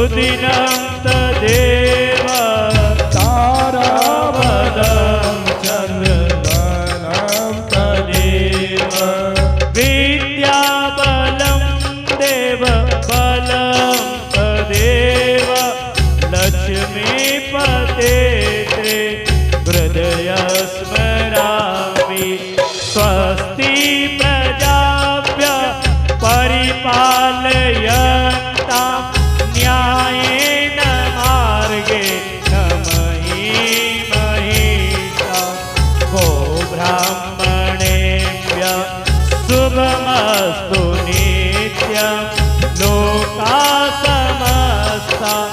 सुदिनं तदेव ताराबलं चन्द्रबलं तदेव विद्याबलं देवबलं तदेव लक्ष्मीपते ते हृदय स्मरामि स्वस्ति प्रजाभ्य परिपालयन्तां न्यायेन मार्गेण महीमहिषा गो ब्राह्मणेभ्यः शुभमस्तु नित्यं लोकाः समस्ताः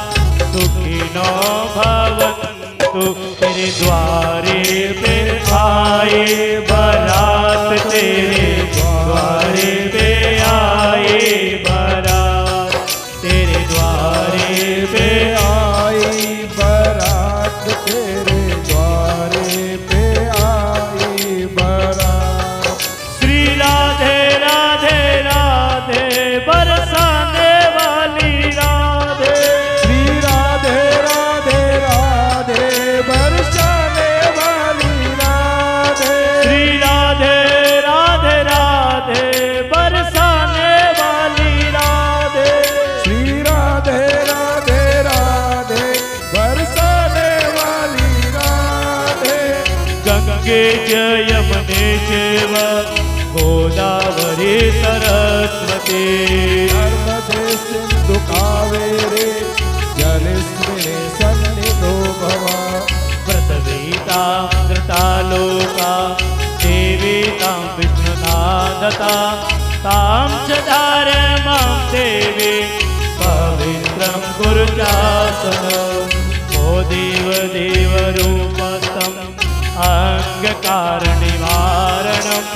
सुखिनो भवन्तु तेरे द्वारे पे आए बारात तेरे द्वारे पे आए बारात तेरे द्वारे पे आई बारात तेरे द्वारे पे आई बारात। श्री राधे राधे राधे बरसाने वाली राधे श्री राधे राधे राधे बरसाने वाली राधे। श्री राधे राधे राधे बरसाने वाली राधे श्री राधे राधे राधे बरसाने वाली राधे। गंगे च यमुने चैव गोदावरी सरस्वती नर्मदे सिन्धु कावेरी जलेस्मिन् सन्निधो भव। व्रतवीतामृतालोका देवीतां विष्णुनादता तां च धारय मां देवी पवित्रं गुरुचासनं ओ देवदेवरूपस्थम् अङ्गकारनिवारणम्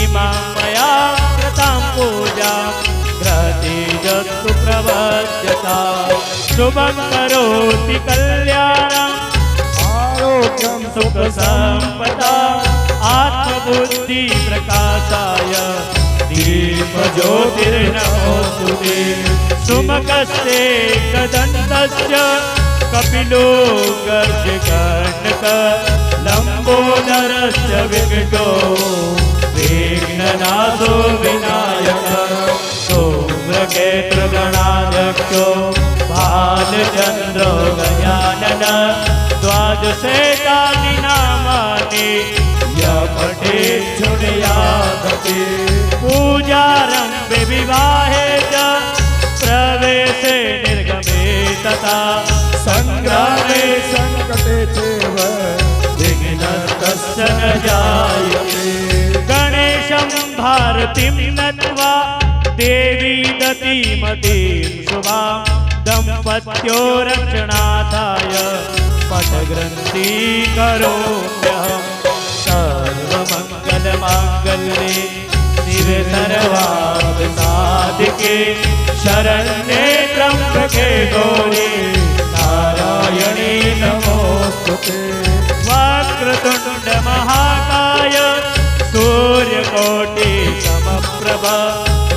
इमां मया कृतां पूजां ग्रतीजस्तु प्रवद्यता शुभं करोति कल्याणम् आरोग्यं सुख संपदा आत्मबुद्धि प्रकाशाय दीपज्योतिर्नमोस्तुते सुमुखस्य एकदन्तस्य कपिलो गर्जगणक लम्बोदरस्य विकटो विघ्ननाशो विनायकः सौम्यकेतुर्गणाध्यक्षो बालचन्द्रो गजानन द्वादशेतानि नामानि यः पठेत् शृणुयादपि पूजारम्भे विवाहे च प्रवेशे निर्गमे तथा संग्रामे संकटे चैव विघ्नस्तस्य न जायते गणेशं भारतीं नत्वा देवी दतीमतीं शुभां दम्पत्यो रक्षणार्थाय पटग्रन्थि करोम्यहं सर्वमङ्गलमाङ्गल्ये शिवे सर्वार्थसाधिके शरण्ये त्र्यम्बके गौरी नारायणी नमोस्तुते। वक्रतुण्ड महाकाय सूर्यकोटि समप्रभा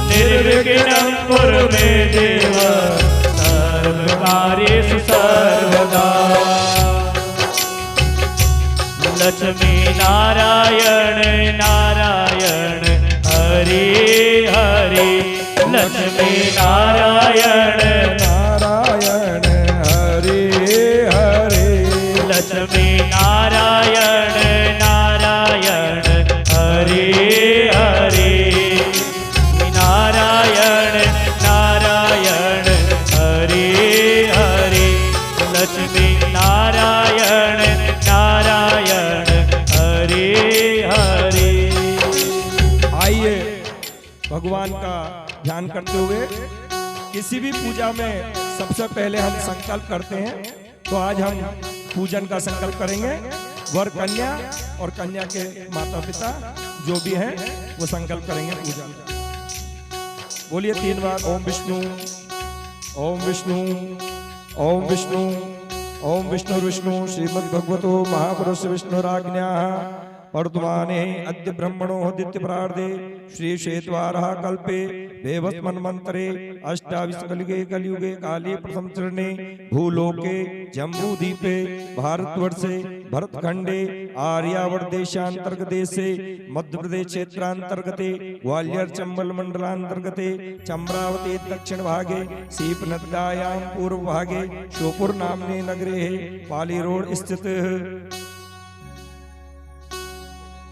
निर्विघ्नं कुरु मे देव सर्वकार्येषु सर्वदा। लक्ष्मी नारायण नारायण हरि हरि लक्ष्मी नारायण नारायण हरे हरे लक्ष्मी नारायण नारायण हरि हरि नारायण नारायण हरि हरि लक्ष्मी नारायण नारायण हरि हरि। आइए भगवान का ध्यान करते हुए किसी भी पूजा में सबसे पहले हम संकल्प करते हैं, तो आज हम पूजन का संकल्प करेंगे। वर कन्या और कन्या के माता पिता जो भी हैं वो संकल्प करेंगे पूजन का। बोलिए 3 बार ओम विष्णु ओम विष्णु ओम विष्णु ओम विष्णु विष्णु श्रीमद् भगवतो महापुरुष विष्णुराज्ञा वर्तमाने अद्य ब्रह्मणोदित्य प्रार्धे श्री श्वेतवारः कल्पे देवस्मन्वन्तरे अष्टाविंशकलिगे कलियुगे काले प्रथम चरणे भूलोके जम्बूद्वीपे भारतवर्षे भरतखंडे आर्यावर्त देशांतर्गते मध्य प्रदेश क्षेत्रांतर्गते ग्वालियर चंबल मंडलांतर्गते चम्रावती दक्षिण भागे सीप नद्यायां पूर्व भागे श्योपुर नामने नगरे पाली रोड स्थित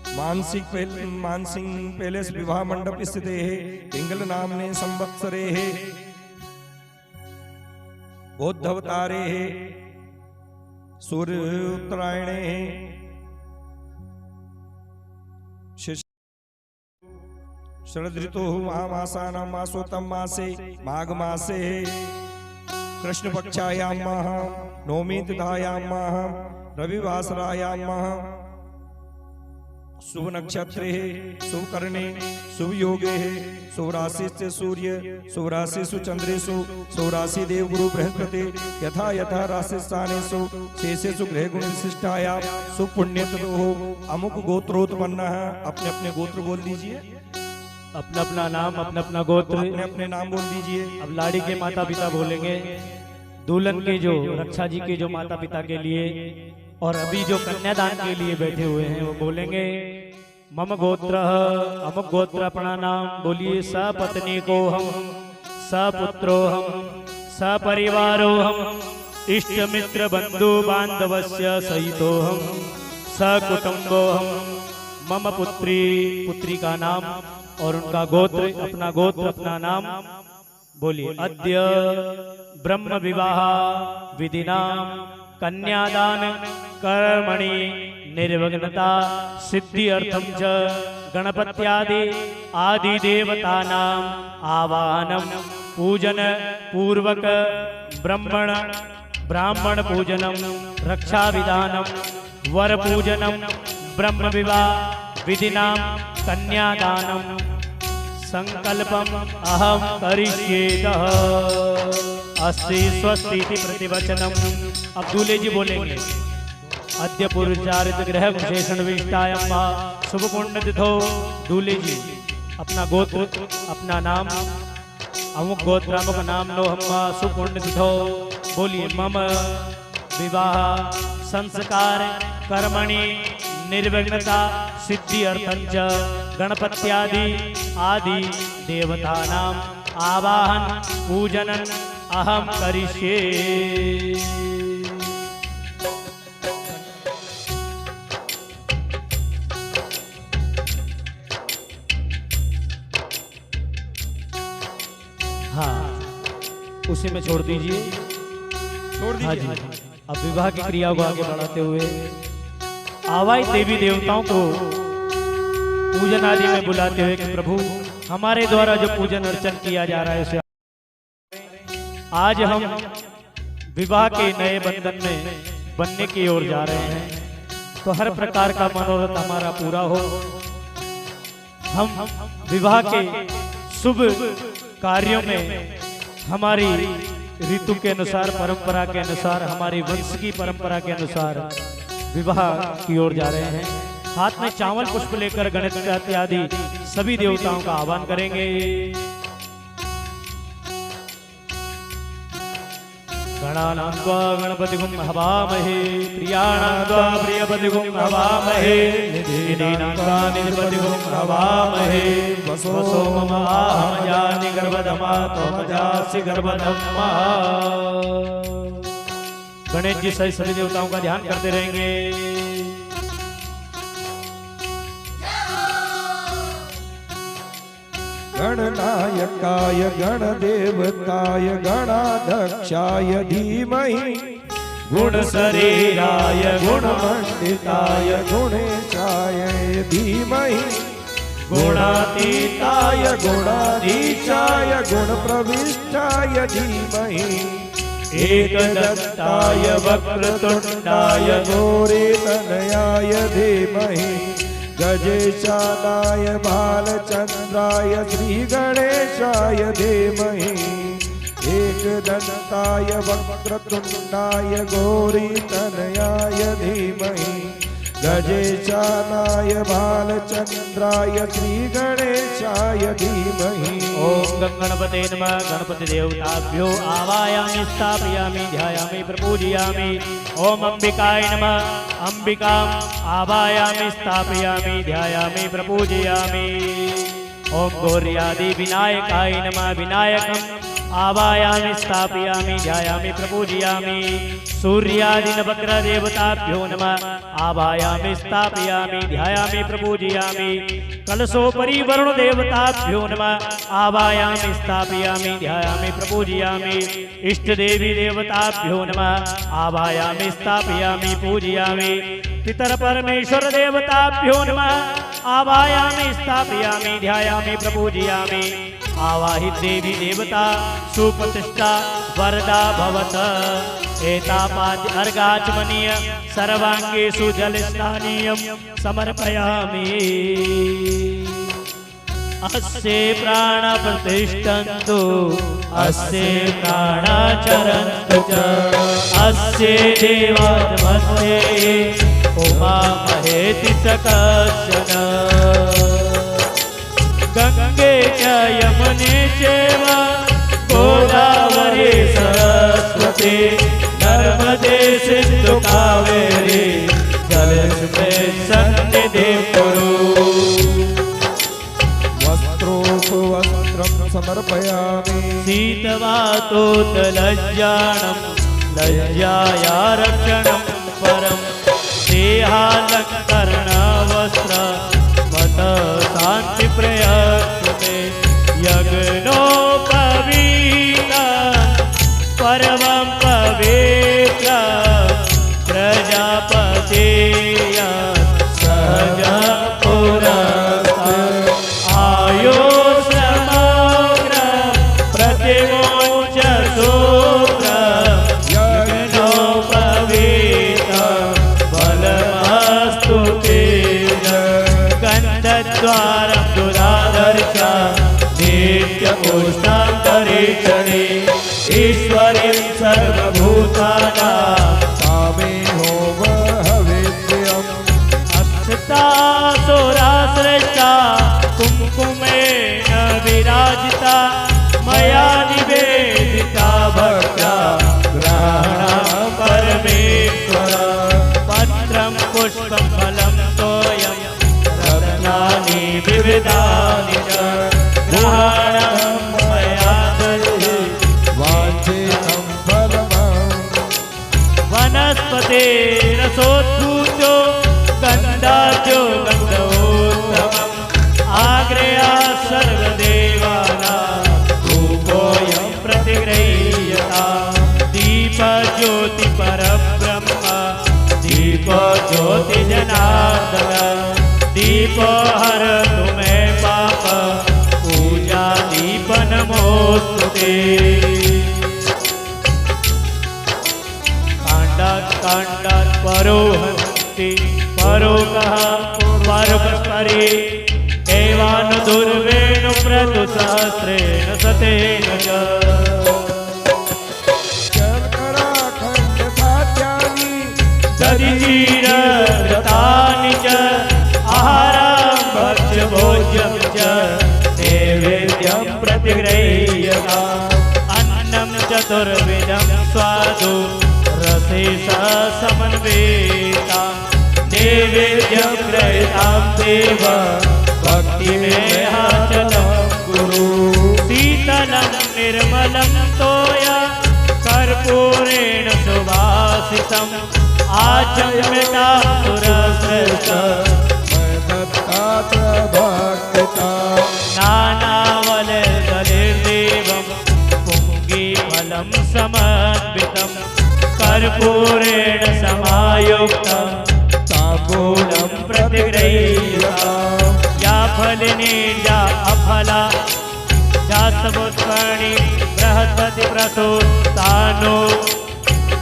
मानसिंह पैलेस विवाह मंडप स्थित है पिंगल नामने संवत्सरे है बौद्धवतारे है सूर्य उत्तरायणे है शरद ऋतु महामासानां मासोत्तम मासे माघ मासे कृष्ण पक्षायां नवमी तिथायां रविवासरायां शुभ नक्षत्र है शुभ करणे शुभ योगे है शुभ राशि से सूर्य शुभ राशि सु चंद्रेशु शुभ राशि देव गुरु बृहस्पति यथा यथा राशि स्थानेषु शेषेषु ग्रह गुण विशिष्टाया शुभ पुण्य हो अमुक गोत्रोत्पन्न है। अपने अपने गोत्र बोल दीजिए, अपना अपना नाम अपना अपना गोत्र अपने अपने नाम बोल दीजिए। अब लाड़ी के माता पिता बोलेंगे, दुल्हन के जो रक्षा जी के जो माता पिता के लिए और अभी जो कन्यादान के लिए बैठे हुए हैं वो बोलेंगे मम गोत्र अमुक गोत्र अपना नाम बोलिए। सपत्नी को हम सपुत्रो हम सपरिवारो हम इष्ट मित्र बंधु बांधवस्य सहितो हम सकुटुंबो हम। मम पुत्री का नाम और उनका गोत्र अपना नाम बोलिए। अद्य ब्रह्म विवाह विधिना कन्यादान कर्मणि निर्विघ्नता सिद्धि अर्थम च गणपत्यादि आदि देवतानां आवाहनम पूजन पूर्वक ब्राह्मण पूजनम रक्षा विधानम वर पूजनम ब्रह्म विवाह विधिना कन्यादानम संकल्पम अहम करिष्येतः अस्ति स्वस्ति प्रतिवचनम। अब दूल्हे जी बोलेंगे अद्य पुरुषारित ग्रह विशेषण विष्टायम शुभ पुण्य तिथो। दूल्हे जी अपना गोत्र अपना नाम अमुक गोत्र अमुक नाम नो हम शुभ पुण्य तिथो बोलिए। मम विवाह संस्कार कर्मणि निर्विघ्नता सिद्धि अर्थं च गणपत्यादि आदि देवतानां आवाहन पूजनन अहम करिष्ये। हाँ उसी में छोड़ दीजिए, हाँ जी। अब विवाह की क्रिया को आगे बढ़ाते हुए आवाई देवी देवताओं को पूजन आदि में बुलाते हुए कि प्रभु हमारे द्वारा जो पूजन अर्चन किया जा रहा है उसे आज हम विवाह के नए बंधन में बनने की ओर जा रहे हैं, तो हर प्रकार का मनोरथ हमारा पूरा हो। हम विवाह के शुभ कार्यों में हमारी ऋतु के अनुसार परंपरा के अनुसार हमारी वंश की परंपरा के अनुसार विवाह की ओर जा रहे हैं। हाथ में चावल पुष्प लेकर गणेश इत्यादि सभी देवताओं का आह्वान करेंगे। गणानां त्वा गणपतिगुं हवामहे प्रियाणां त्वा प्रियपतिगुं हवामहे निधीनां त्वा निधिपतिगुं हवामहे वसो मम आहमजानि गर्भधमा त्वमजासि गर्भधमा। गणेश जी सही सभी देवताओं का ध्यान करते रहेंगे। गणनायकाय गणदेवताय गणाध्यक्षाय धीमहि गुणशरीराय गुणमण्डिताय गुणेशाय धीमहि गुणातीताय गुणाधीशाय गुणप्रविष्टाय धीमहि एकदन्ताय वक्रतुण्डाय गौरीतनयाय धीमहि गजेशानाय बालचन्द्राय श्रीगणेशाय धीमहि एकदन्ताय वक्रतुण्डाय गौरीतनयाय धीमहि गजेशानाय बालचंद्राय श्री गणेशाय धीमहि। ओम गणपते नमः। गणपति देवताभ्यो आवायामि स्थापयामि ध्यायामि प्रपूजयामि। ओम अंबिकाय नमः। अंबिकाम् आवायामि स्थापयामि ध्यायामि प्रपूजयामि। ओम गौर्यादि विनायकाय नमः। विनायकम् आवायामि स्थापयामि ध्यायामि प्रपूजयामि। सूर्यादि नवग्रह देवताभ्यो नमः। आवायामि स्थापयामि ध्यायामि प्रपूजयामि। कलशोपरि वरुण देवताभ्यो नमः। आवायामि स्थापयामि ध्यायामि प्रपूजयामि। इष्ट देवी देवताभ्यो नमः। आवायामि स्थापयामि पूजयामि। पितर परमेश्वर देवताभ्यो नमः। आवायामि स्थापयामि ध्यायामि प्रपूजयामि। आवाहित देवी देवता सुप्रतिष्ठा वरदा भवत। एतापाद्य अर्घाचमनीय सर्वांगेषु जलस्नानीयं समर्पयामि। अस्य प्राण प्रतिष्ठन्तु अस्य प्राण चरन्तु च अस्य देवात्मस्ये उमा महेति च कश्चन। गंगे च यमुने चैव गोदावरी सरस्वती नर्मदे सिंधु कावेरी जलेस्मिन् सन्निधिं कुरु। वस्त्रं समर्पयामि। शीतवातोत्तलज्जानं लज्जाया रक्षणं परं देहालङ्करणवस्त्र मत शांति प्रयत्ते। यज्ञोपवीत परमं पवित्र प्रजापतेय सहज पुरस्तर। आयो समग्र प्रतिमोच सूत्र यज्ञोपवीत बलमस्तु तेज। गन्धद्वारं दुराधर्ष नित्य उष्णान्तरिक्षणे ईश्वरीं सर्वभूतानां तामेहो हविष्यम्। अक्षतासुरा श्रेष्ठा कुङ्कुमेन विराजिता मया निवेदिता भक्त्या ग्रहणं परमेश्वर। पत्रं पुष्पं फलं तोयं रत्नानि विविधानि च ग्रहणं मया दधि वाञ्छितं फलमम्। वनस्पतिरसोद्भूतो गन्धाढ्यो गन्धोत्तमम्। आग्रया सर्वदेवानां धूपोऽयं प्रतिगृह्यता। दीपज्योतिपरब्रह्म दीपज्योतिजनार्दन। दीपो हरतु मे पाप पूजा दीप नमोस्तुते। काण्डात् काण्डात् परो हन्ति परो कः परोपरि। एवान् दुर्वेणु प्रतुसहस्रेण शतेन च। शर्कराखण्डखाद्यानि दधिचीरव्रतानि च आहारं भक्ष्यभोज्यं च नैवेद्यं प्रतिगृह्यता। अन्नं चतुर्विधं स्वादु रसेसा समन्विता। नैवेद्यं ग्रहीतां देव भक्तिमेहाचलं कुरु। शीतलं निर्मलं तोय कर्पूरेण सुवासितम्। आचम्यता सुरश्रेष्ठ भक्तिता। नानावलदलिर्देवं पुङ्गीफलं समन्वितं। कर्पूरेण समायुक्तं ताम्बूलं प्रतिगृह्यता। या फलिनी या अफला या समुत्पर्णी बृहस्पति प्रसूतानो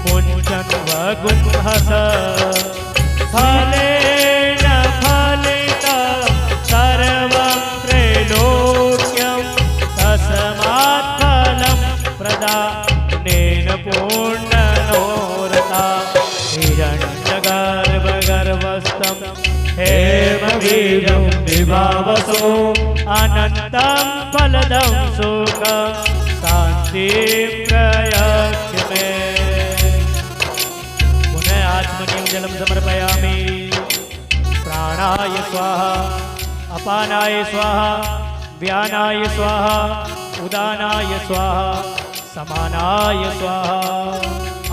मुञ्चन् वगुंहस। फलेन फलितं सर्वं त्रैलोक्यं तस्मात् फलं प्रदानेन पूर्णनोरथा। हिरण्यगर्भगर्भस्थं वीर्यं विभावसो अनन्तं फलदं सुख शांति प्रयच्छ मे। पुनः आत्मनिं जलं समर्पयामि। प्राणाय स्वाहा, अपानाय स्वाहा, व्यानाय स्वाहा, उदानाय स्वाहा, समानाय स्वाहा।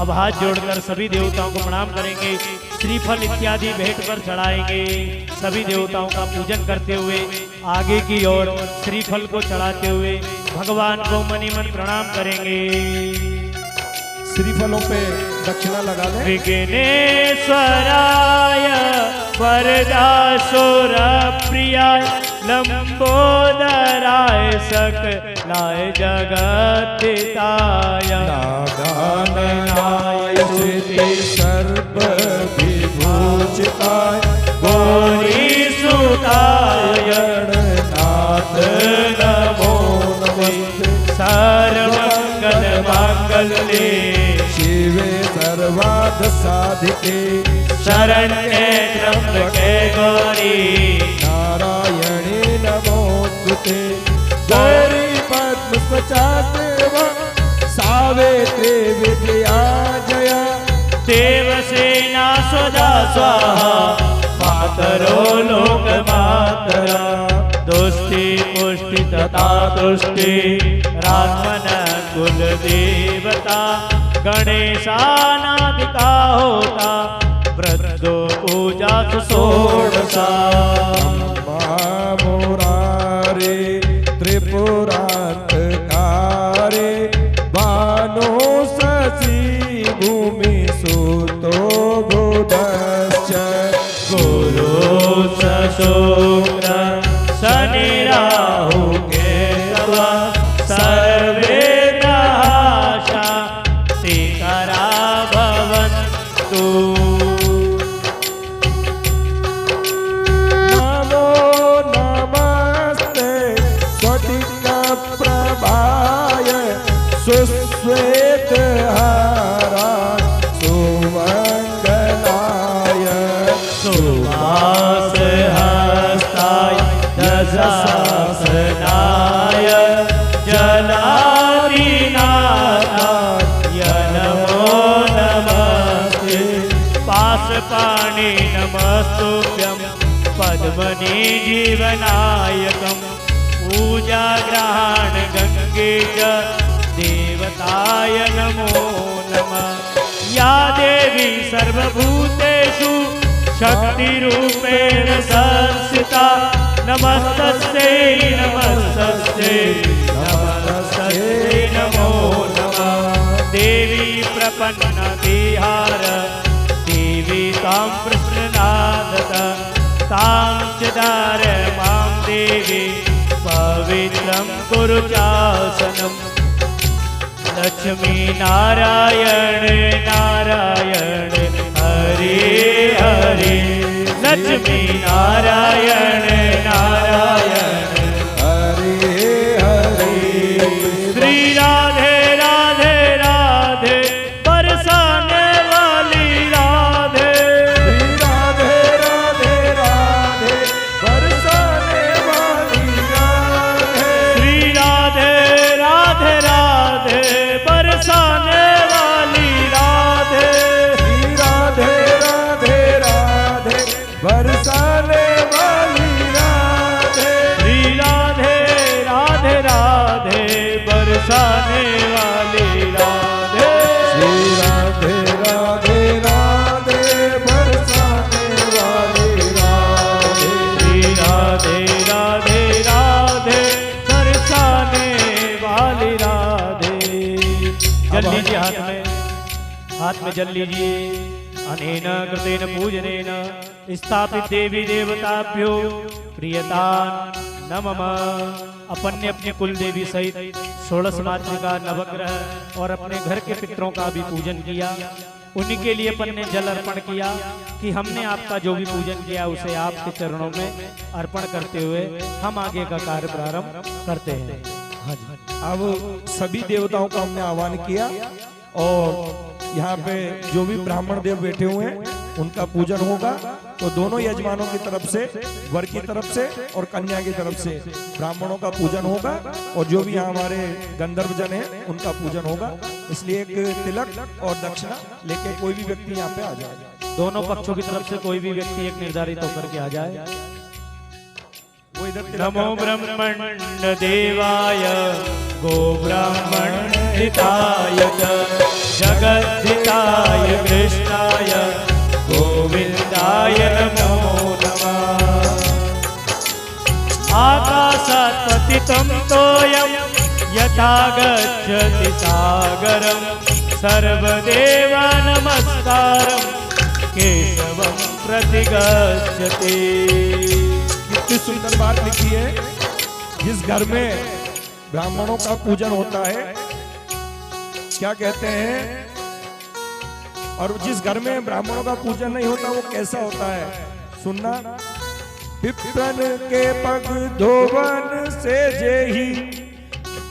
अब हाथ जोड़कर सभी देवताओं को प्रणाम करेंगे, श्रीफल इत्यादि भेंट पर चढ़ाएंगे। सभी देवताओं का पूजन करते हुए आगे की ओर श्रीफल को चढ़ाते हुए भगवान को मनि मन प्रणाम करेंगे। श्रीफलों पे दक्षिणा लगा दें। विघ्नेश्वराय वरदासुर प्रियाय लंबोदराय सकलाय जगत्ताय नागाननाय सिद्धि सर्व विभूषिताय गौरीसुताय नाथ नमो नमस्ते। सर्वमंगल मांगल्ये शिवे सर्वार्थ साधिके शरण्ये त्र्यंबके गौरी नारायणे नमोस्तुते। गौरी पद्मस्वचास्तेव सावित्री विद्या जया देवसेना स्वदा स्वाहा मातरो लोकमातरा दुष्टि पुष्टि तथा तुष्टि रामन कुल देवता गणेशानादिका होता व्रतो पूजा षोडशा। मुरारे त्रिपुरान्तकारे बानो शशि भूमि सुतो बुधश्च गुरु शुक्र शनि राहु केतव सर्वे ग्रहाः शान्तिकरा भवन्तु। नमो नमस्ते स्फटिकप्रभाय सुश्वेतहाराय सुमङ्गलाय सुवासहस्ताय दशासनाय जलाधिनाथाय नमो नमस्ते। पाशपाणि नमस्तुभ्यं पद्मनि जीवनायकं पूजाग्रहाण गंगे च देवताय नमो नमः। या देवी सर्वभूतेषु शक्तिरूपेण संस्थिता नमस्तस्यै नमस्तस्यै नमस्तस्यै नमो नमः। देवी प्रपन्न विहार देवी तां प्रश्ननादत तां च दार मां देवी पवित्रं कुरु चासनम्। लक्ष्मी नारायण नारायण हरे हरे लक्ष्मी नारायण नारायण हरे हरे। श्री राधे राधे राधे बरसाने वाली राधे श्री राधे राधे राधे बरसाने वाली राधे। श्री राधे राधे राधे बरसाने वाली राधे श्री राधे राधे राधे बरसाने वाली राधे। श्री राधे राधे राधे बरसाने वाली राधे। श्री राधे राधे राधे बरसाने वाली राधे। श्री राधे राधे राधे बरसाने वाली राधे। जल लीजिए हाथ में जल लीजिए। अनेन कृतेन पूजनेन स्थापित देवी देवताभ्यो प्रियतान नमः। अपन ने अपने कुल देवी सहित 16 मातृका नवग्रह और अपने घर के पितरों का भी पूजन किया। उन्हीं के लिए अपन ने जल अर्पण किया कि हमने आपका जो भी पूजन किया उसे आपके चरणों में अर्पण करते हुए हम आगे का कार्य प्रारंभ करते हैं। हाँ जी। अब सभी देवताओं का हमने आह्वान किया और यहाँ पे जो भी ब्राह्मण देव बैठे हुए हैं उनका पूजन होगा। तो दोनों यजमानों की तरफ से, वर की तरफ से और कन्या की तरफ से ब्राह्मणों का पूजन होगा, और जो भी यहाँ हमारे गंधर्व जन हैं उनका पूजन होगा। इसलिए एक तिलक और दक्षिणा लेके कोई भी व्यक्ति यहाँ पे आ जाए। दोनों पक्षों की तरफ से कोई भी व्यक्ति एक निर्धारित होकर के आ जाए। वो इधर नमो ब्रह्मण्ड देवाय गो ब्राह्मण हिताय जगद्धिताय कृष्णाय गोविंदाय नमो नमः। आकाशात् पतितं तोयं यथा गच्छति सागरं सर्वदेव नमस्कारं केशवं प्रतिगच्छति। कितनी सुंदर बात लिखी है। जिस घर में ब्राह्मणों का पूजन होता है क्या कहते हैं, और जिस घर में ब्राह्मणों का पूजन नहीं होता वो कैसा होता है, सुनना। पिपरन के पग धोवन से जेही,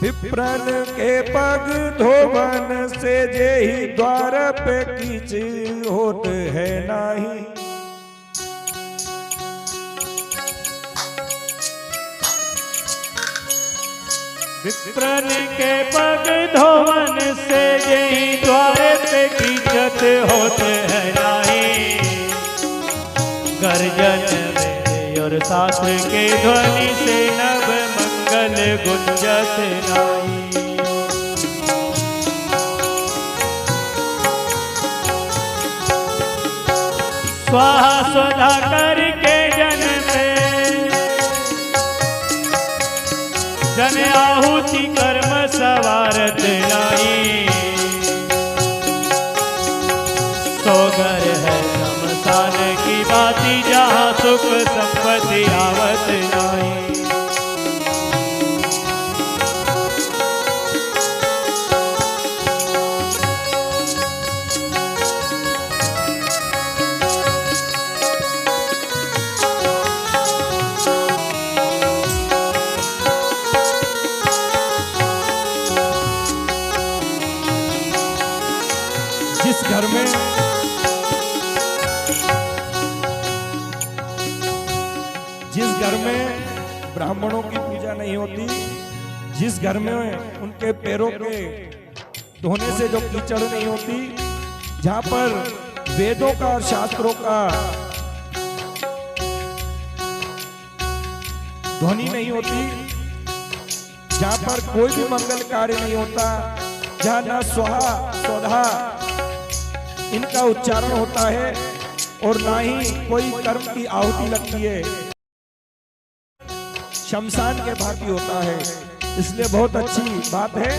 पिपरन के पग धोवन से जेही द्वार पे कीच होत है नाही। विप्रन के पग धोवन से यही द्वार पे कीचत होते हैं नाही। गर्जन वेद और शास्त्र के ध्वनि से नव मंगल गुंजत नाही। स्वाहा स्वधा करके जन पे जन आहुति कर्म सवारत नाही। सोगर है शमशान की बाती जहाँ सुख संपत्ति आवत नाही। जिस घर में ब्राह्मणों की पूजा नहीं होती, जिस घर में उनके पैरों के धोने से जो कीचड़ नहीं होती, जहां पर वेदों का और शास्त्रों का ध्वनि नहीं होती, जहां पर कोई भी मंगल कार्य नहीं होता, जहां ना स्वाहा स्वधा इनका उच्चारण होता है और ना ही कोई कर्म की आहुति लगती है, शमशान के भांति होता है। इसलिए बहुत अच्छी बात है।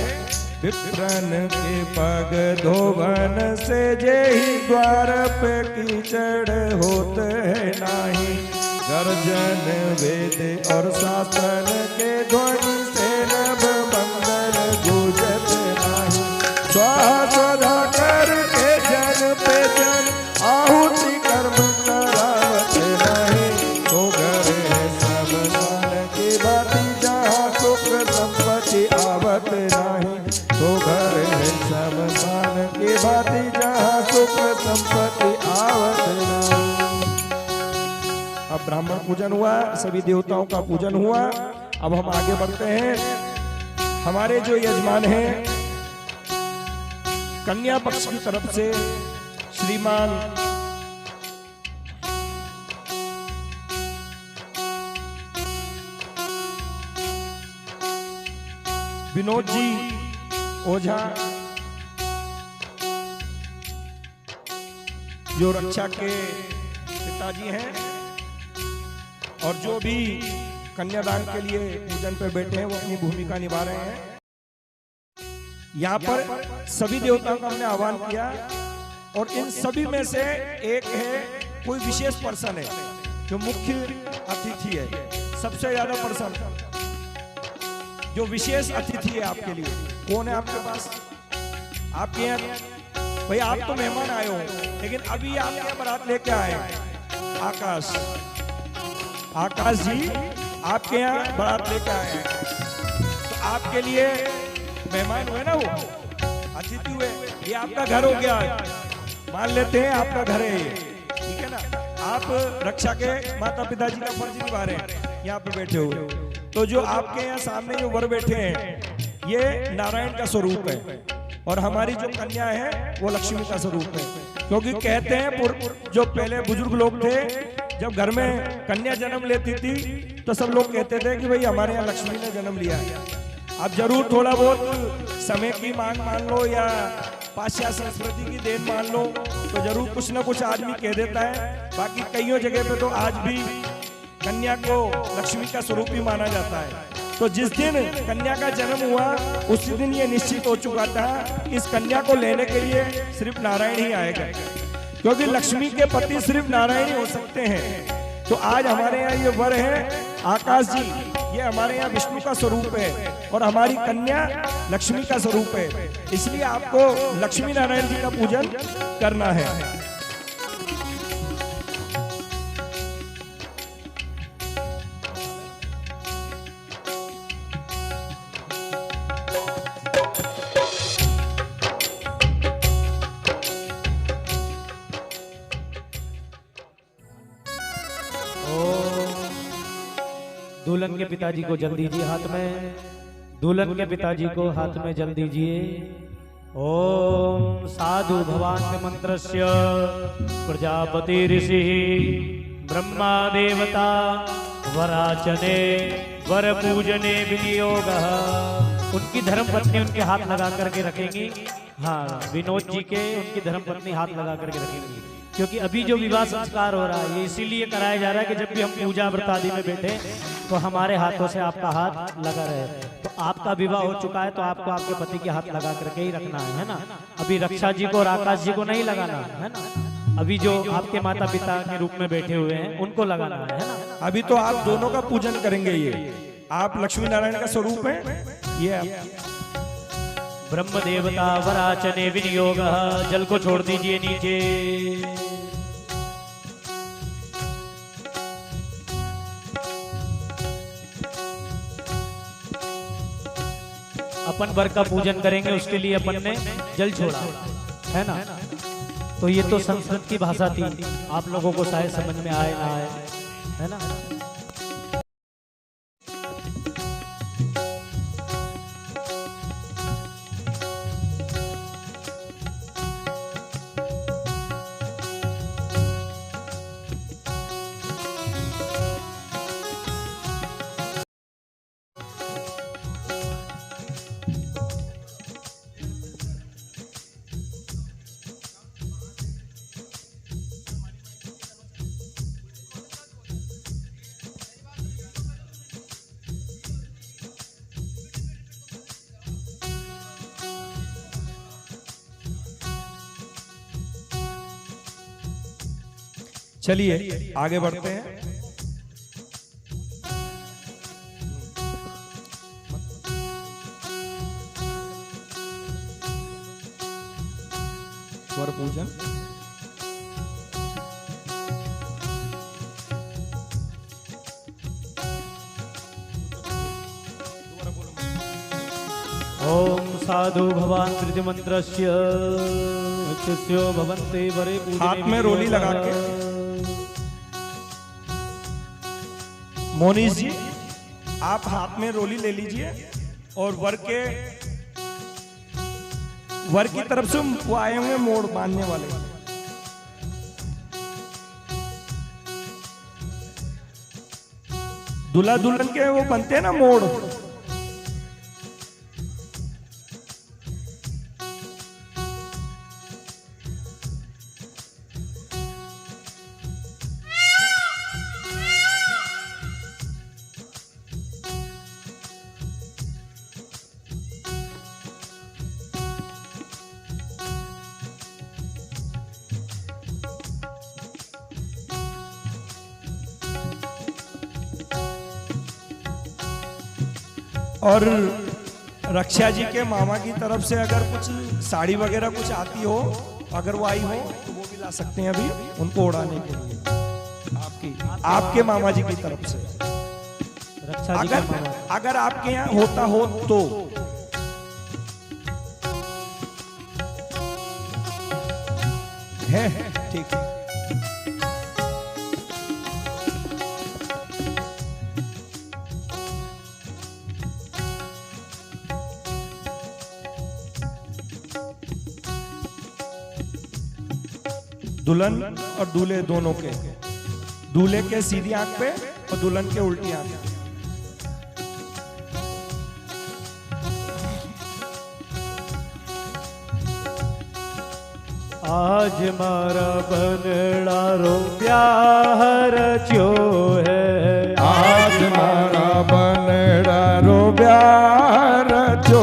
विप्रन के पग धोवन से जेहि द्वार पे कीचड़ होते है नाही। गर्जन वेद और शास्त्र के ध्वनि से नभ मंगल गुजत नाही। स्वाहा स्वधा करके जन पे जन आहुति कर्म करावत नहीं। तो घर है शमशान की बाती जहाँ सुख संपत्ति आवत नहीं। तो घर है शमशान की बाती जहाँ सुख संपत्ति आवत नहीं। अब ब्राह्मण पूजन हुआ, सभी देवताओं का पूजन हुआ। अब हम आगे बढ़ते हैं। हमारे जो यजमान हैं कन्या पक्ष की तरफ से श्रीमान विनोद जी ओझा, जो रक्षा के पिताजी हैं और जो भी कन्यादान के लिए पूजन पे बैठे हैं, वो अपनी भूमिका निभा रहे हैं। यहाँ पर सभी देवताओं का हमने आह्वान किया और इन सभी में से एक है, कोई विशेष पर्सन है जो मुख्य अतिथि है, सबसे ज्यादा पर्सन जो विशेष अतिथि है आपके लिए। कौन है आपके पास? आपके यहाँ भाई, आप तो मेहमान आए हो, लेकिन अभी आपके यहाँ बारात लेके आए आकाश। आकाश जी आपके यहाँ बारात लेके आए हैं, तो आपके लिए मेहमान हुए ना, वो अतिथि हुए। ये आपका घर हो गया, मान लेते हैं आपका घर है ये। ठीक है ना। आप रक्षा के माता पिताजी का फर्ज निभा रहे हैं यहाँ पे बैठे हुए। तो जो आपके यहाँ सामने जो वर बैठे हैं ये नारायण का स्वरूप है और हमारी जो कन्या है वो लक्ष्मी का स्वरूप है। क्योंकि कहते हैं जो पहले बुजुर्ग लोग थे जब घर में कन्या जन्म लेती थी तो सब लोग कहते थे कि भाई हमारे यहाँ लक्ष्मी ने जन्म लिया है। अब जरूर थोड़ा बहुत समय की मांग मान लो या पाश्चात्य संस्कृति की देन मान लो तो जरूर कुछ ना कुछ आदमी कह देता है। बाकी कईयों जगह पे तो आज भी कन्या को लक्ष्मी का स्वरूप ही माना जाता है। तो जिस दिन कन्या का जन्म हुआ उसी दिन ये निश्चित हो चुका था कि इस कन्या को लेने के लिए सिर्फ नारायण ही आएगा, क्योंकि लक्ष्मी के पति सिर्फ नारायण ही हो सकते हैं। तो आज हमारे यहाँ ये वर है आकाश जी, ये हमारे यहाँ विष्णु का स्वरूप है और हमारी कन्या लक्ष्मी का स्वरूप है। इसलिए आपको लक्ष्मी नारायण जी का पूजन करना है। दुल्हन के पिताजी को जल दीजिए हाथ में, दुल्हन के पिताजी को हाथ में जल दीजिए। ओम साधु भवान् मंत्रस्य प्रजापति ऋषि ब्रह्मा देवता वराचने वर पूजने विनियोगः। उनकी धर्मपत्नी उनके हाथ लगा करके रखेंगी। हाँ, विनोद जी के उनकी धर्मपत्नी हाथ लगा करके रखेंगी, क्योंकि अभी जो विवाह संस्कार हो रहा है ये इसीलिए कराया जा रहा है कि जब भी हम पूजा व्रत आदि में बैठे तो हमारे हाथों से आपका हाथ लगा रहे। तो आपका विवाह हो चुका है तो आपको आपके पति के हाथ लगा करके ही रखना है ना। अभी रक्षा जी को और आकाश जी को नहीं लगाना है ना। अभी जो आपके माता पिता के रूप में बैठे हुए हैं उनको लगाना है ना। अभी तो आप दोनों का पूजन करेंगे। ये आप लक्ष्मी नारायण का स्वरूप है। ये ब्रह्म देवता वराचने विनियोगः। जल को छोड़ दीजिए नीचे। अपन वर का पूजन करेंगे उसके लिए अपन ने जल छोड़ा है ना। तो ये तो संस्कृत की भाषा थी, आप लोगों को शायद समझ में आए ना आए, है ना। चलिए आगे बढ़ते हैं। वर पूजन। ओम साधु भवान् त्रिमंत्रस्य चिस्यो भवन्ते वरे पूजने। हाथ में रोली लगा के मोनीश जी आप हाथ में रोली ले लीजिए और वर की तरफ से वो आए होंगे मोड़ बांधने वाले। दूल्हा दुल्हन के वो बनते हैं ना मोड़। और रक्षा जी के मामा की तरफ से अगर कुछ साड़ी वगैरह कुछ आती हो, अगर वो आई हो तो वो भी ला सकते हैं अभी उनको उड़ाने के लिए आपके मामा जी की तरफ से। रक्षा जी अगर आपके यहाँ होता हो तो है ठीक है। दुल्हन और दूल्हे दोनों के, दूल्हे के सीधी आंख पे और दुल्हन के उल्टी आंख पे। आज मारा बनड़ा रो ब्याह रच्यो है, आज मारा बनड़ा रो ब्याह रच्यो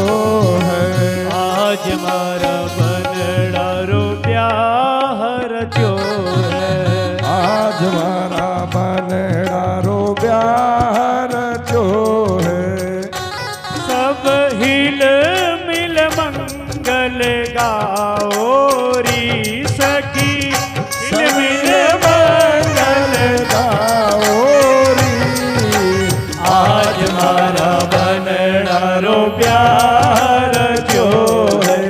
है, आज मारा बनड़ा रो ब्याह रच्यो है, आज मारा बनड़ा रो ब्याह रच्यो है। सब हिल मिल मंगल गाओ री सखी, हिल मिल मंगल गाओ री। आज मारा बनड़ा रो प्यार जो है,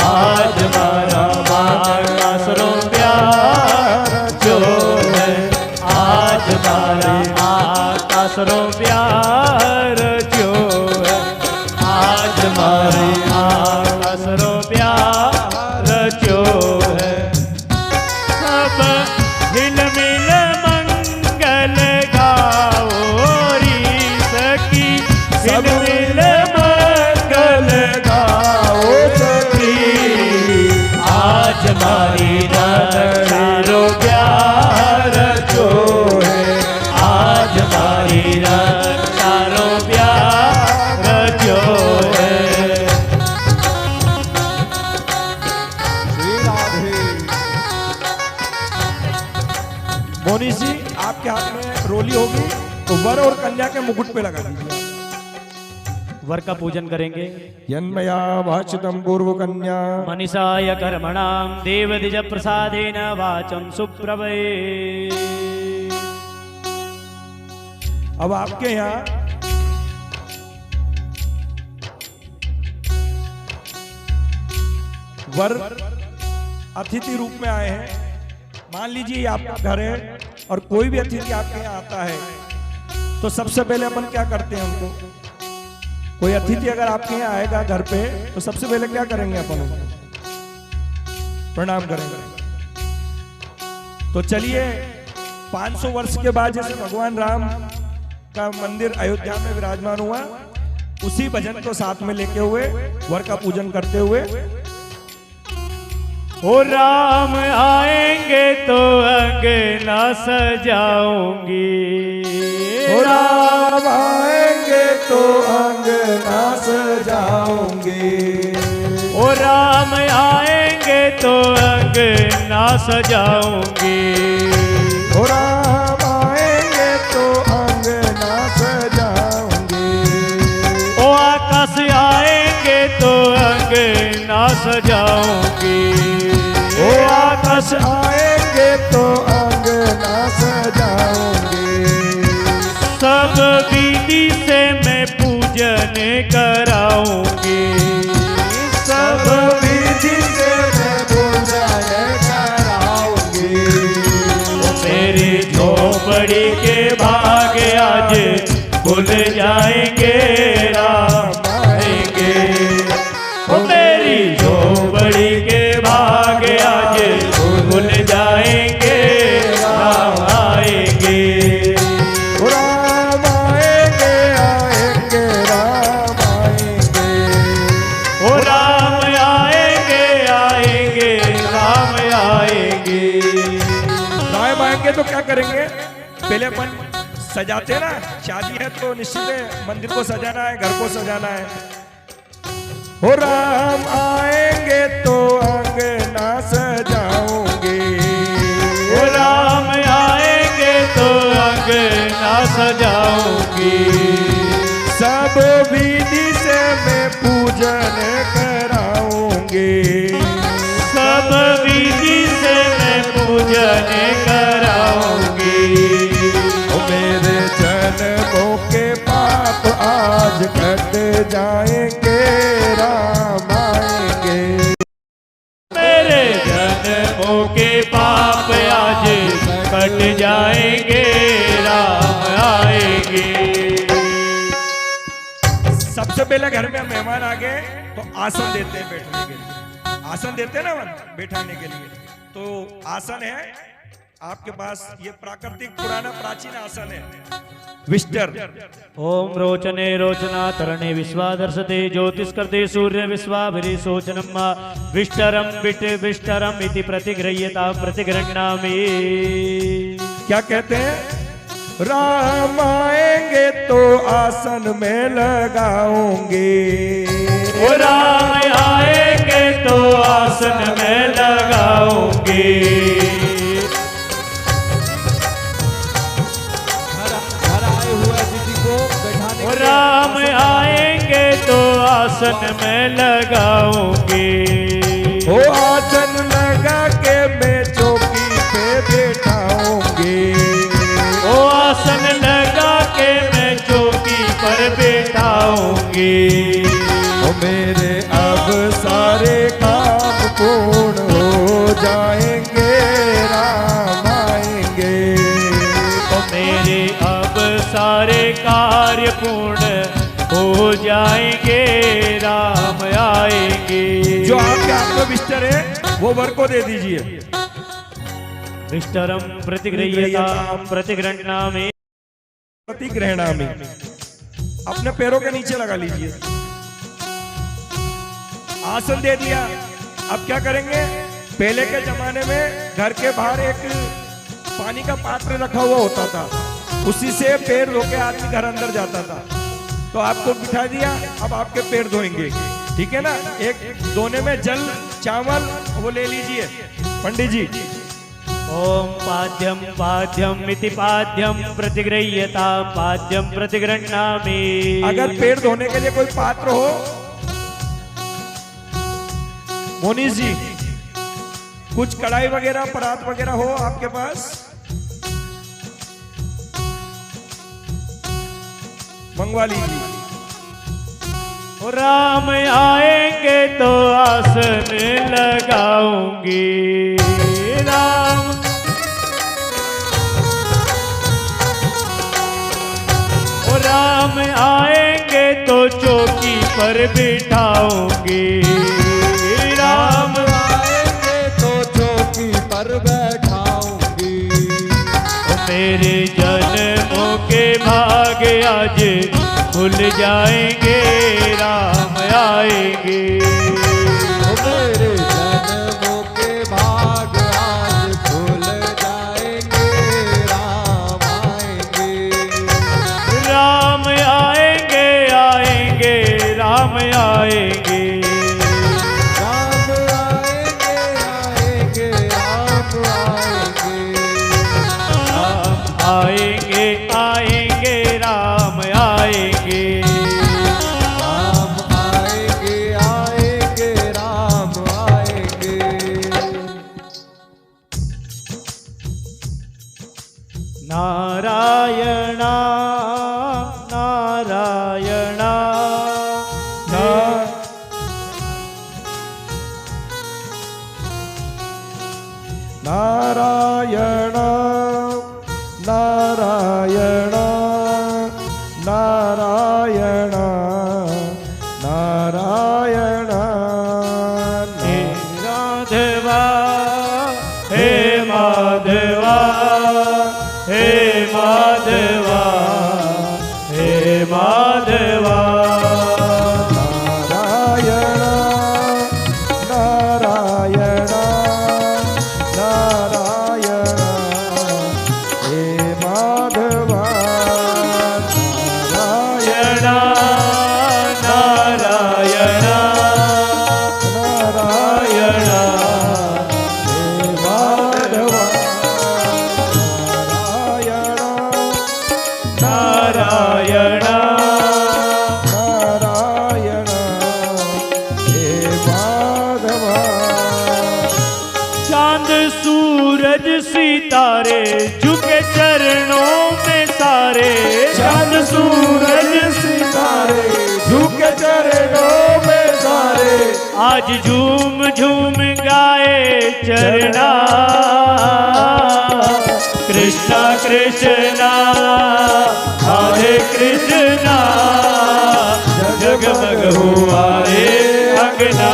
आज मारा मानस रो प्यार जो है, आज मारा आकाश रो प्यार जो है, आज मारे आकाश रो प्यार जो है। सब हिल मिल मंगल गाओ री सखी, हिल मिल मंगल गाओ सखी। आज मारी चारो प्यार जो है, आज मारी चारो प्यार जो है। श्री राधे। मोनी जी, आपके हाथ में रोली होगी तो वर और कन्या के मुकुट पे लगा दीजिए। वर का पूजन करेंगे। यन्मया भाषितम पूर्व कन्या मनीषाय कर्मणाम देवदिज प्रसादेन वाचम सुप्रभे। अब आपके यहाँ वर अतिथि रूप में आए हैं। मान लीजिए आपका घर है और कोई भी अतिथि आपके यहाँ आता है तो सबसे पहले अपन क्या करते हैं, उनको कोई अतिथि अगर आपके यहाँ आएगा घर पे तो सबसे पहले क्या करेंगे, अपन उनको प्रणाम करेंगे। तो चलिए 500 वर्ष के बाद जैसे भगवान राम का मंदिर अयोध्या में विराजमान हुआ, उसी भजन को साथ में लेके हुए वर का पूजन करते हुए। ओ राम आएंगे तो अंगना सजाऊंगी, ओ राम आएंगे तो अंगना सजाऊंगी, ओ राम आएंगे तो अंगना सजाऊंगी, ओ राम आएंगे तो अंगना सजाऊंगी, ओ आकाश आएंगे तो अंगना सजाऊंगी, ओ आकाश आएंगे तो अंगना सजाऊंगी। सब विधि से मैं पूजन कराऊंगी, सब विधि से मैं पूजन कराऊंगी। मेरी झोपड़ी के भाग आज खुल जाएंगे, राम आएंगे। ओ मेरी झोपड़ी के भाग आज खुल जाएंगे, राम आएंगे। ओ राम आएंगे, आएंगे राम आएंगे, ओ राम आएंगे, आएंगे राम आएंगे। राम आएंगे तो क्या करेंगे, पहले अपन सजाते ना, शादी है तो निश्चित है मंदिर को सजाना है, घर को सजाना है। हो राम आएंगे तो अंगना सजाऊंगे, ओ राम आएंगे तो अंगना सजाऊंगी, सब विधि से मैं पूजन कराऊंगी, सब विधि से मैं पूजन कराऊंगी। ओ मेरे जन्मों के पाप आज कट जाएंगे, राम आएंगे। मेरे जन्मों के पाप आज कट जाएंगे, राम आएंगे। सबसे पहले घर में मेहमान आ गए तो आसन देते हैं बैठने के लिए, आसन देते हैं ना बैठाने के लिए। तो आसन है आपके पास, ये प्राकृतिक पुराना प्राचीन आसन है विष्टर। ओम रोचने रोचना तरणे विश्वादर्शते ज्योतिष्कृते सूर्य विश्वाभिरी शोचनम विष्टरम विट विष्टरम इति प्रतिगृह्यता प्रतिगृह्णामि। क्या कहते हैं? राम आएंगे तो आसन में लगाओगे, ओ राम आएंगे तो आसन में लगाओगे, राम आएंगे तो आसन में लगाओगे, ओ आसन लगा के मैं चौकी पे बैठाऊंगी, ओ आसन लगा के मैं चौकी पर बैठाऊंगी। ओ मेरे अब सारे काम पूर्ण हो जाएंगे, राम आएंगे, तो मेरे अब सारे कार्य पूर्ण हो जाएंगे, राम आएंगे। जो आपके हाथ में बिस्तर है वो वर को दे दीजिए। विष्टरम प्रतिगृह्यताम प्रतिगृह्णामि। प्रतिगृह्णामि अपने पैरों के नीचे लगा लीजिए। आसन दे दिया। अब क्या करेंगे? पहले के जमाने में घर के बाहर एक पानी का पात्र रखा हुआ होता था, उसी से पैर धो के आदमी घर अंदर जाता था। तो आपको बिठा दिया, अब आपके पैर धोएंगे, ठीक है ना? एक दोने में जल चावल वो ले लीजिए पंडित जी। ओम पाद्यम पाद्यम इति पाद्यम प्रतिगृह्यताम पाद्यम प्रतिगृह्णामि। अगर पेड़ धोने के लिए कोई पात्र हो, मोनीश जी, कुछ कढ़ाई वगैरह परात वगैरह हो आपके पास, मंगवा लीजिए। राम आएंगे तो आसन लगाऊंगी, राम राम आएंगे तो चौकी पर बिठाऊंगी, राम आएंगे तो चौकी पर बैठाऊंगी। मेरे जन्मों के भाग आज खुल जाएंगे, राम आएंगे। मेरे जन्मों के भाग आज खुल जाएंगे, राम आएंगे। राम आएंगे आएंगे राम आएंगे, राम आएंगे आएंगे राम आएंगे। राम आएंगे आएंगे राम आएंगे, राम आएंगे आएंगे राम आएंगे। नारायणा नारायणा नारायण नारायण नारायण नारायण हे राधवा हे माधवा हे माधवा हे माधवा नारायण नारायण नारायण हे माधवा नारायण नारायण नारायण हे माधवा नारायण नारायण नारायण हे माधवा। चांद सूरज सितारे झुके चरणों में सारे, चांद सूरज सितारे झुके चरणों में सारे, आज झूम झूम गाए चरना, कृष्णा कृष्णा हरे कृष्णा, जगमग हुआ रे अंगना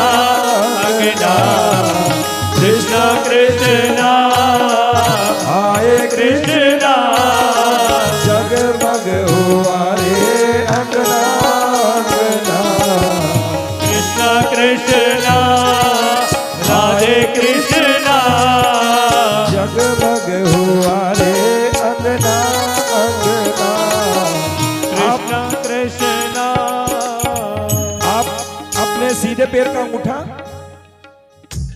अंगना, कृष्णा कृष्णा आए कृष्णा जगमग हुआ रे अंगना अंगना। कृष्णा कृष्णा राधे कृष्णा जगमग हुआ रे अंगना अंगना। कृष्णा कृष्णा। आप अपने सीधे पैर का अंगूठा,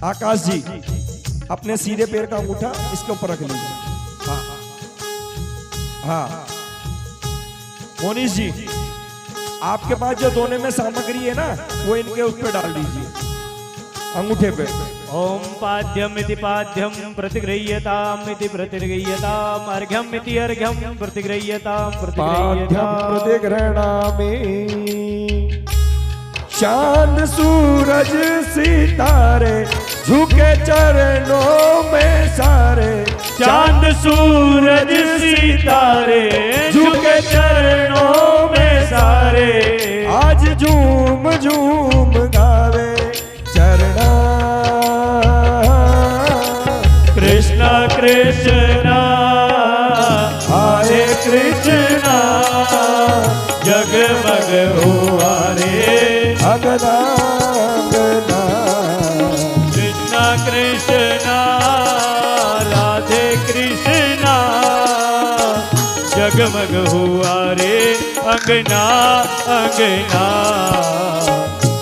आकाश जी अपने सीधे पैर का अंगूठा इसके ऊपर रख लीजिए। हाँ हाँ मोनीश जी, आपके पास जो दोने में सामग्री है ना वो इनके उस पे डाल दीजिए, अंगूठे पे। ओम पाद्यम इति पाद्यम प्रतिगृह्यताम इति प्रतिगृह्यताम अर्घ्यम इति अर्घ्यम प्रतिगृह्यताम पाठ्यम प्रतिगृह्यताम। प्रतिगृह्णामि। चांद सूरज सितारे झुके चरणों में सारे। चांद सूरज सितारे झुके चरणों में सारे। आज झूम झूम गावे चरणा। कृष्णा कृष्णा हरे कृष्णा जगमग हुआ रे अंगना अंगना। कृष्णा कृष्णा राधे कृष्णा जगमग हुआ रे अंगना अंगना।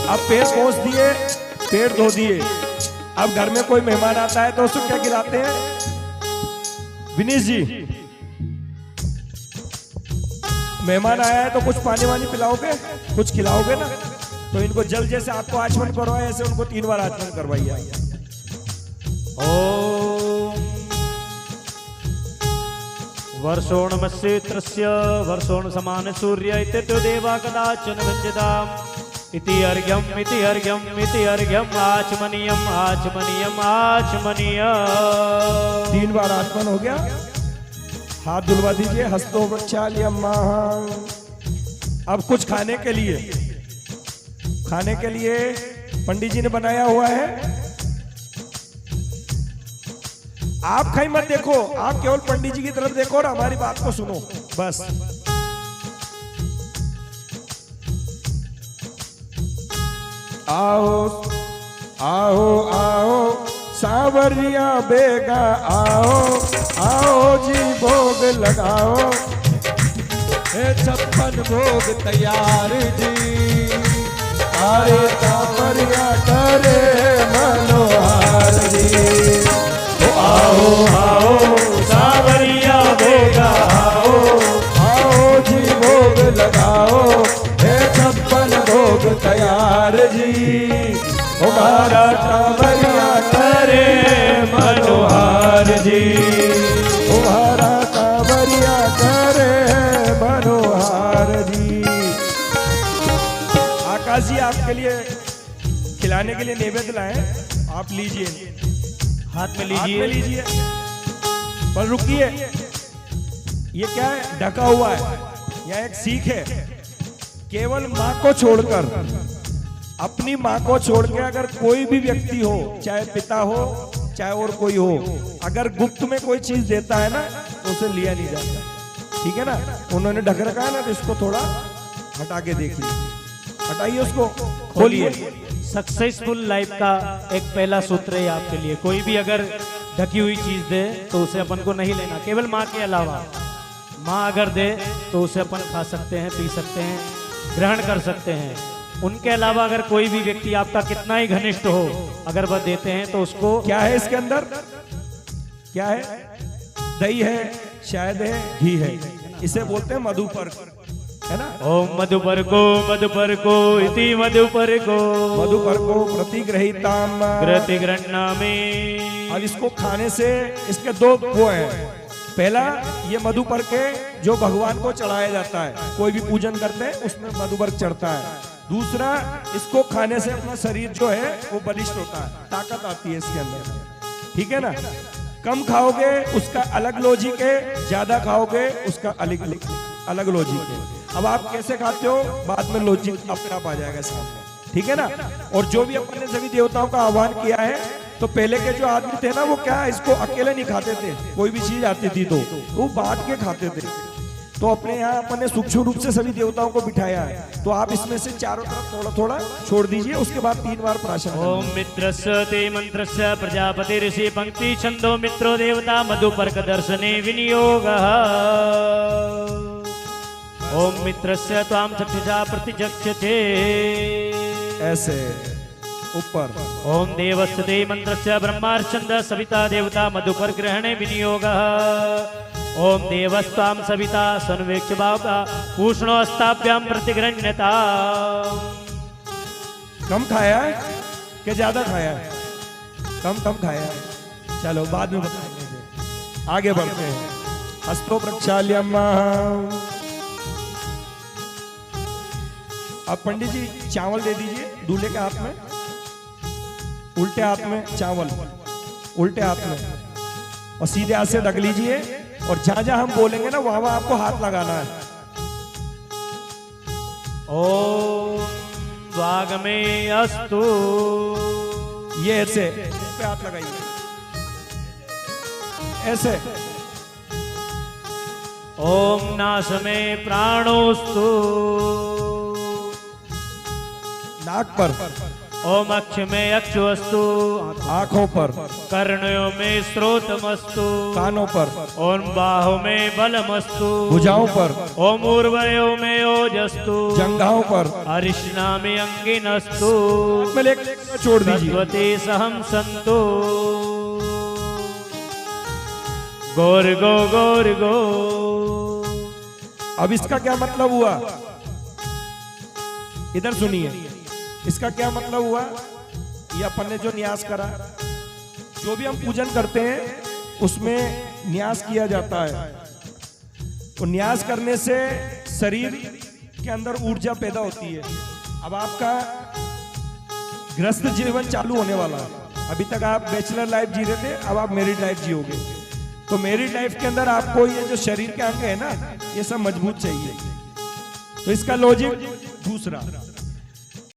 अब पैर पोंछ दिए, पैर धो दिए। अब घर में कोई मेहमान आता है तो उसको क्या खिलाते हैं विनीश जी? मेहमान आया है तो कुछ पानी वानी पिलाओगे, कुछ खिलाओगे ना? तो इनको जल जैसे आपको आचमन करवाए ऐसे उनको 3 बार आचमन करवाइए। ओम वर्षोणमस्य त्रस्य वर्षोण समान सूर्य इत्यतो देवा कदाचन वंदिताम् इति अर्घ्यम इति अर्घ्यम इति अर्घ्यम आचमनीयम आचमनीयम आचमनीयम। 3 बार आचमन हो गया। हाथ धुलवा दीजिए। हस्तो वृक्षालियम्मा। अब कुछ खाने के लिए पंडित जी ने बनाया हुआ है। आप कहीं मत देखो, आप केवल पंडित जी की तरफ देखो और हमारी बात को सुनो बस। आओ आओ आओ सावरिया बेगा आओ। आओ जी भोग लगाओ। ए 56 भोग तैयार जी। सारे सावरिया करे मनोहार जी। आओ आओ सावरिया बेगा आओ। आओ जी भोग लगाओ। ए 56 भोग तैयार जी। हमारा सावरिया करे मनोहार जी। तुम्हारा सावरिया करे मनोहार जी। आकाश जी आपके लिए खिलाने के लिए नैवेद्य लाए, आप लीजिए। हाथ में हाथ में लीजिए। लीजिए। पर रुकिए, ये क्या है? ढका हुआ है। यह एक सीख है। केवल माँ को छोड़कर, अपनी माँ को छोड़ के अगर कोई भी व्यक्ति हो, चाहे पिता हो चाहे और कोई हो, अगर गुप्त में कोई चीज देता है ना तो उसे लिया नहीं जाता। ठीक है ना? उन्होंने ढक रखा है ना, तो इसको थोड़ा हटा के देखिए। हटाइए उसको, खोलिए। सक्सेसफुल लाइफ का एक पहला सूत्र है आपके लिए। कोई भी अगर ढकी हुई चीज दे तो उसे अपन को नहीं लेना, केवल माँ के अलावा। माँ अगर दे तो उसे अपन खा सकते हैं, पी सकते हैं, ग्रहण कर सकते हैं। उनके अलावा अगर कोई भी व्यक्ति आपका कितना ही घनिष्ठ हो, अगर वह देते हैं तो उसको। क्या है इसके अंदर? क्या है? दही है, शायद है, घी है। इसे बोलते हैं मधुपर्क, है ना? ओम मधुपर को इति मधुपर को मधुपर्को प्रतिगृहीताम। प्रतिगृह्णामि। अब इसको खाने से इसके 2 वो हैं। पहला, ये मधुपर्क है जो भगवान को चढ़ाया जाता है। कोई भी पूजन करते हैं उसमें मधुपर्क चढ़ता है। दूसरा, इसको खाने से अपना शरीर जो है वो बलिष्ठ होता है, ताकत आती है इसके अंदर। ठीक है ना? कम खाओगे उसका अलग लॉजिक है, ज्यादा खाओगे उसका अलग लॉजिक है। अब आप कैसे खाते हो बाद में लॉजिक अपने आप आ जाएगा सामने। ठीक है ना? और जो भी अपने सभी देवताओं का आह्वान किया है तो पहले के जो आदमी थे ना वो क्या इसको अकेले नहीं खाते थे, कोई भी चीज आती थी तो वो बांट के खाते थे। तो अपने यहाँ अपन ने सूक्ष्म रूप से सभी देवताओं को बिठाया है, तो आप इसमें से चारों तरफ थोड़ा थोड़ा छोड़ दीजिए, उसके बाद 3 बार प्राशन करना। ओम मित्रस्य ते मंत्रस्य प्रजापति ऋषि पंक्ति छंदो मित्रो देवता मधुपर्क दर्शने विनियोगः। ओम मित्रस्य त्वां चक्षुषा प्रतिचक्षते ऐसे ऊपर। ओम देवस्य ते मंत्रस्य ब्रह्मार्चन्द सविता देवता मधुपर्क ग्रहणे विनियोगः। ओम देवस्ताम सविता सन्वेक्ष बाबा पूष्णोस्ताभ्यां प्रतिगृह्यता। कम खाया है कि ज्यादा खाया है? कम खाया है। चलो बाद में बताएंगे, आगे बढ़ते हैं। हस्तो प्रक्षाल्यम। अब पंडित जी चावल दे दीजिए दूल्हे के हाथ में, उल्टे हाथ में चावल, उल्टे हाथ में, और सीधे हाथ से रख लीजिए, और जहां जहां हम बोलेंगे ना वहां वहां आपको हाथ लगाना है। ओम वागमे अस्तु। ये ऐसे इस पे हाथ लगाइए, ऐसे। ओम नासमे प्राणोस्तु। नाक पर। ओम अक्ष में अक्षुअस्तु। आंखों पर। कर्णयों में श्रोतमस्तु। कानों पर। ओम बाहों में बलमस्तु। भुजाओं पर। ओम उर्वयों में ओजस्तु। जंघाओं पर। अरिष्णा में अंगिनस्तु। में लेकर छोड़ दीजिए। सत्वते सहम संतो गोर्गो गोर्गो। अब इसका क्या मतलब हुआ, इधर सुनिए, इसका क्या मतलब हुआ? ये अपन ने जो न्यास करा, जो भी हम पूजन करते हैं उसमें न्यास किया जाता है। तो न्यास करने से शरीर के अंदर ऊर्जा पैदा होती है। अब आपका गृहस्थ जीवन चालू होने वाला है। अभी तक आप बैचलर लाइफ जी रहे थे, अब आप मैरिड लाइफ जियोगे। तो मैरिड लाइफ के अंदर आपको ये जो शरीर के अंग है ना, ये सब मजबूत चाहिए। तो इसका लॉजिक दूसरा,